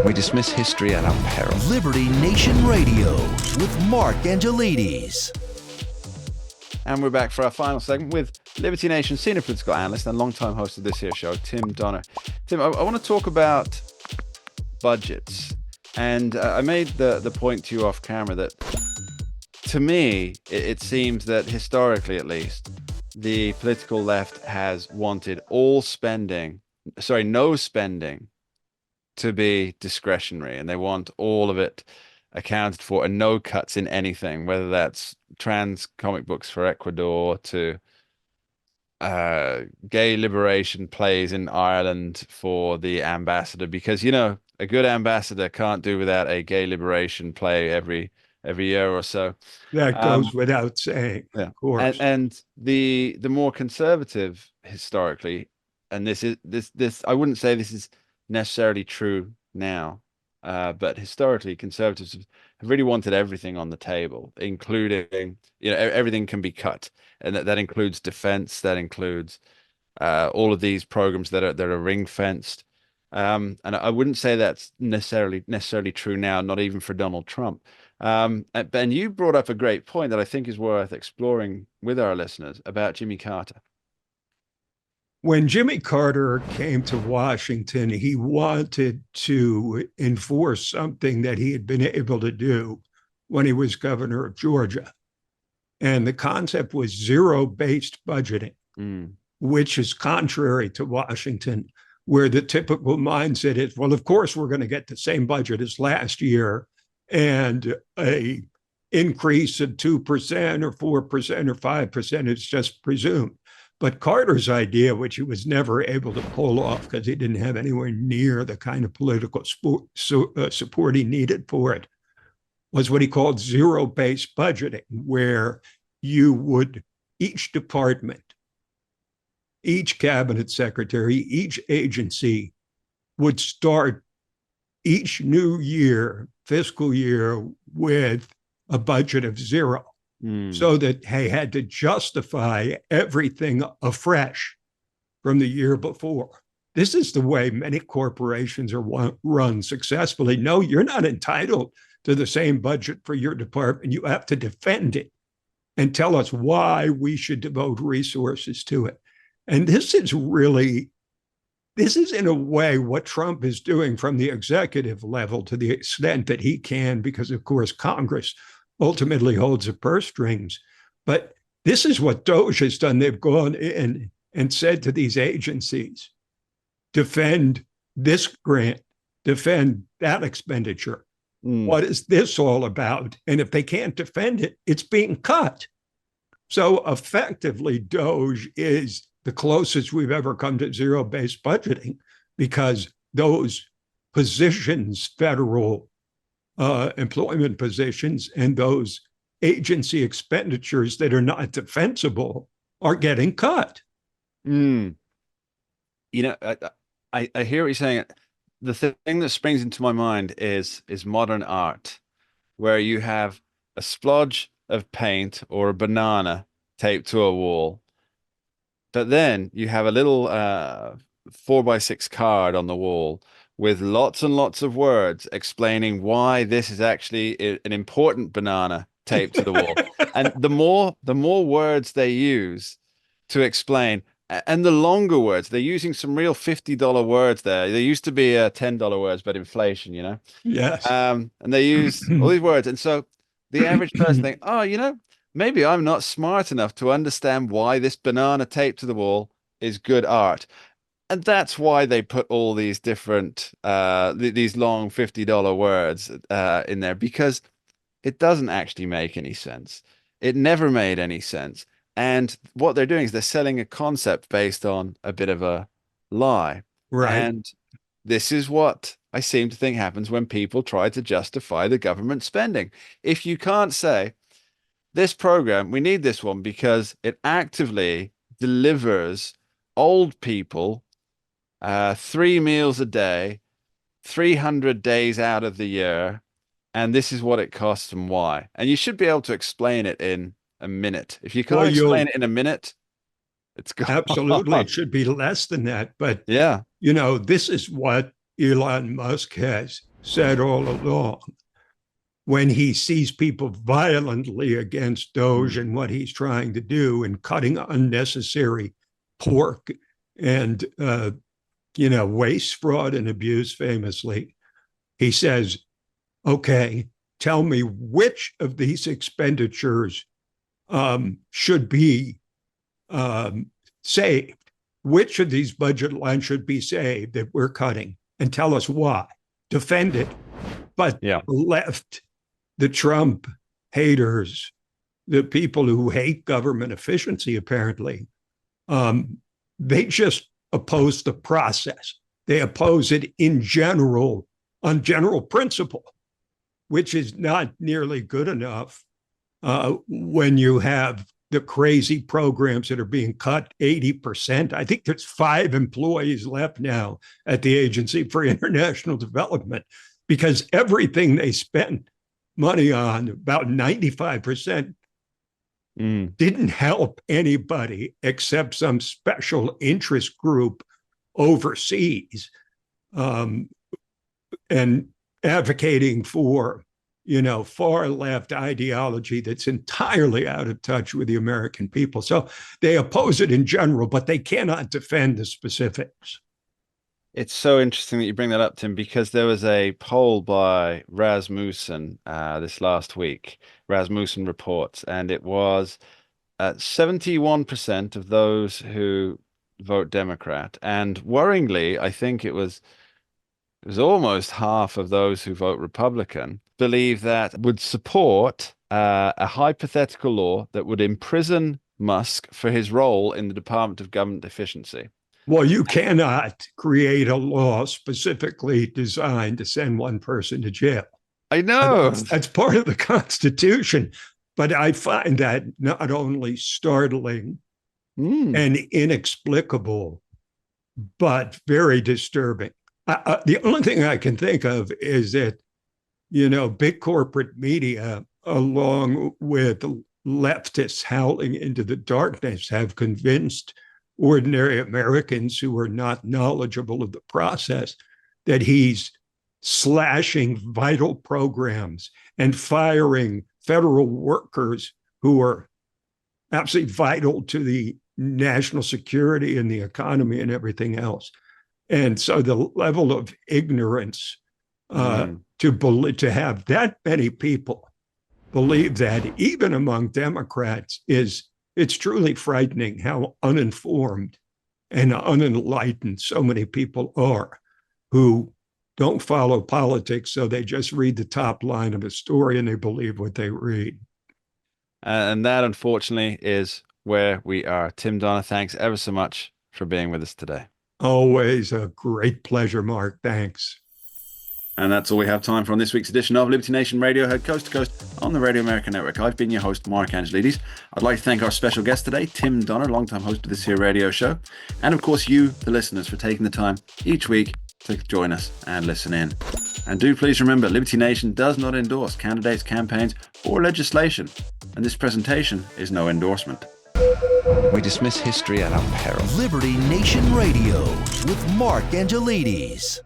We dismiss history at our peril. Liberty Nation Radio with Mark Angelides. And we're back for our final segment with Liberty Nation senior political analyst and longtime host of this here show, Tim Donner. Tim, I want to talk about budgets. And I made the point to you off camera that, to me, it seems that historically, at least, the political left has wanted no spending to be discretionary, and they want all of it accounted for and no cuts in anything, whether that's trans comic books for Ecuador to gay liberation plays in Ireland for the ambassador, because, you know, a good ambassador can't do without a gay liberation play every year or so. That goes without saying, yeah. Of course. And the more conservative historically, and this I wouldn't say this is necessarily true now, but historically conservatives have really wanted everything on the table, including, you know, everything can be cut, and that includes defense, that includes all of these programs that are ring fenced. And I wouldn't say that's necessarily true now, not even for Donald Trump. Ben, you brought up a great point that I think is worth exploring with our listeners about Jimmy Carter. When Jimmy Carter came to Washington, he wanted to enforce something that he had been able to do when he was governor of Georgia. And the concept was zero-based budgeting, which is contrary to Washington, where the typical mindset is, well, of course, we're going to get the same budget as last year, and a increase of 2% or 4% or 5% is just presumed. But Carter's idea, which he was never able to pull off because he didn't have anywhere near the kind of political support he needed for it, was what he called zero-based budgeting, where you would, each department, each cabinet secretary, each agency would start each new year, fiscal year, with a budget of zero, so that they had to justify everything afresh from the year before. This is the way many corporations are run successfully. No, you're not entitled to the same budget for your department. You have to defend it and tell us why we should devote resources to it. And this is in a way what Trump is doing from the executive level, to the extent that he can, because of course Congress ultimately holds the purse strings. But this is what DOGE has done. They've gone in and said to these agencies, defend this grant, defend that expenditure. What is this all about? And if they can't defend it, it's being cut. So effectively, DOGE is the closest we've ever come to zero-based budgeting, because those positions, federal employment positions, and those agency expenditures that are not defensible are getting cut. You know, I hear what you're saying. The thing that springs into my mind is modern art, where you have a splodge of paint or a banana taped to a wall, but then you have a little 4x6 card on the wall with lots and lots of words explaining why this is actually an important banana taped to the wall. And the more words they use to explain, and the longer words, they're using some real $50 words there. There used to be $10 words, but inflation, you know? Yes. And they use all these words. And so the average person thinks, oh, you know, maybe I'm not smart enough to understand why this banana taped to the wall is good art. And that's why they put all these different, these long $50 words in there, because it doesn't actually make any sense. It never made any sense. And what they're doing is they're selling a concept based on a bit of a lie. Right. And this is what I seem to think happens when people try to justify the government spending. If you can't say, this program, we need this one because it actively delivers old people 3 meals a day, 300 days out of the year, and this is what it costs and why. And you should be able to explain it in a minute. If you can't explain it in a minute, it's gone. Absolutely. It should be less than that. But, yeah, you know, this is what Elon Musk has said all along. When he sees people violently against DOGE and what he's trying to do and cutting unnecessary pork and waste, fraud, and abuse famously, he says, okay, tell me which of these expenditures should be saved. Which of these budget lines should be saved that we're cutting, and tell us why. Defend it. But the left, the Trump haters, the people who hate government efficiency, apparently, they just oppose the process. They oppose it in general, on general principle, which is not nearly good enough when you have the crazy programs that are being cut 80%. I think there's 5 employees left now at the Agency for International Development because everything they spent money on, about 95%, didn't help anybody except some special interest group overseas, and advocating for, far left ideology that's entirely out of touch with the American people. So they oppose it in general, but they cannot defend the specifics. It's so interesting that you bring that up, Tim, because there was a poll by Rasmussen this last week, Rasmussen reports, and it was 71% of those who vote Democrat. And worryingly, I think it was almost half of those who vote Republican believe that would support a hypothetical law that would imprison Musk for his role in the Department of Government Efficiency. Well, you cannot create a law specifically designed to send one person to jail. I know. That's part of the Constitution. But I find that not only startling and inexplicable, but very disturbing. The only thing I can think of is that, big corporate media, along with leftists howling into the darkness, have convinced ordinary Americans who are not knowledgeable of the process that he's slashing vital programs and firing federal workers who are absolutely vital to the national security and the economy and everything else. And so the level of ignorance to have that many people believe that, even among Democrats, it's truly frightening how uninformed and unenlightened so many people are who don't follow politics, so they just read the top line of a story and they believe what they read. And that, unfortunately, is where we are. Tim Donner, thanks ever so much for being with us today. Always a great pleasure, Mark. Thanks. And that's all we have time for on this week's edition of Liberty Nation Radio, heard coast to coast on the Radio America Network. I've been your host, Mark Angelides. I'd like to thank our special guest today, Tim Donner, longtime host of this here radio show. And of course, you, the listeners, for taking the time each week to join us and listen in. And do please remember, Liberty Nation does not endorse candidates, campaigns, or legislation. And this presentation is no endorsement. We dismiss history at our peril. Liberty Nation Radio with Mark Angelides.